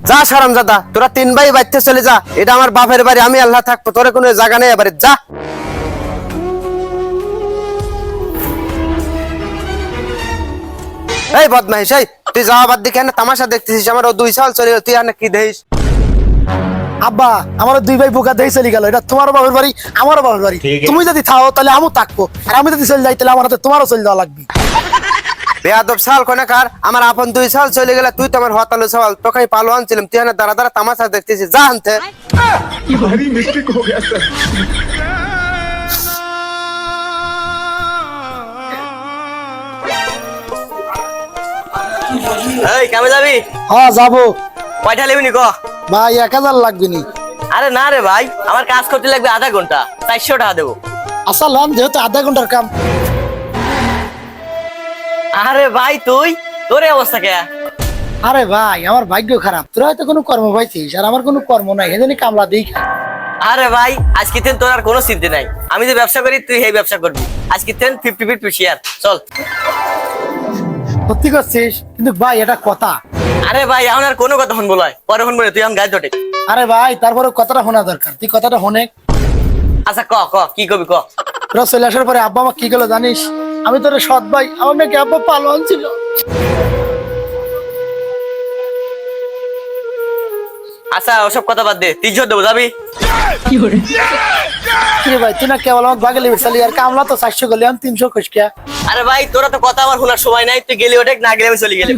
যা হারামজাদা, তোরা তিন ভাই বাইতে চলে যা। এটা আমার বাপের বাড়ি, আমি আল্লাহ থাকবো, তোর কোনো জায়গা নেই এবারে, যা। এই বদমাইশ, এই তুই যাওয়া বাদ দিকে না তামাশা দেখতেছিস? আমার 2 সাল চলে গেল, তুই আর কি দেখিস? আব্বা আমার 2 ভাই বোকা দেই চলে গেল, এটা তোমার বাবার বাড়ি আমারও বাবার বাড়ি। তুমি যদি থাও তাহলে আমু থাকবো, আর আমি যদি চলে যাই তাহলে আমার হাতে তোমারও চলে যাওয়া লাগবে। বেয়াদব সাল কোনাকার, আমার আপন 2 সাল চলে গেলে, তুই তো আমার হতালো সওয়াল, তোকে পালো আনছিলাম, তুই না দাঁড়া দাঁড়া তামাশা দেখতেছিস, যা আনতে। भारी मिस्टेक हो गया सर। এই কামে যাবি? হ্যাঁ যাবো কয়টা নেবি নি ক? ভাই 1000 লাগবে নি। আরে না রে ভাই, আমার কাজ করতে লাগবে আধা ঘন্টা, 400 টাকা দেবো। আচ্ছা লন, যেহেতু আধা ঘন্টার কাম। আরে ভাই তুই, তোর এই অবস্থা কে? আরে ভাই আমার ভাগ্য খারাপ, তোর হয়তো কোনো কর্ম পাইছিস আর আমার কোনো কর্ম নাই, এজন্য কামলা দিই খাই। আরে ভাই আজকে তেন তোর আর কোনো চিন্তা নাই, আমি যে ব্যবসা করি তুই এই ব্যবসা করবি। আজকে তেন 50-50 শেয়ার, চল। সত্যি করছিস? কিন্তু ভাই এটা কথা। আরে ভাই এখন আর কোনো কথা শুনবো লয়, পরে শুনবো না, তুই এখন গাছ ধটে। আরে ভাই তারপরে কথাটা শোনা দরকার, তুই কথাটা শোনে। আচ্ছা ক ক কি কবি ক? তোরা চলে আসার পরে আব্বা আমাকে কি গেলো জানিস? আমি তোর সৎ ভাই, আমার নাকি আব্বা পালোয়ান ছিল। আচ্ছা ওসব কথা বাদ দে, 300 দেবো, যাবি? কি ভাই তুই না কেবল আমাকে বাগে লিবির চালি, আর কামলা তো 400 গেলে আমি 300 খুশকিয়া। আরে ভাই তোরা তো কথা আমার শোনার সময় নাই, তুই গেলি ওটা, না গেলে আমি চলে গেলি।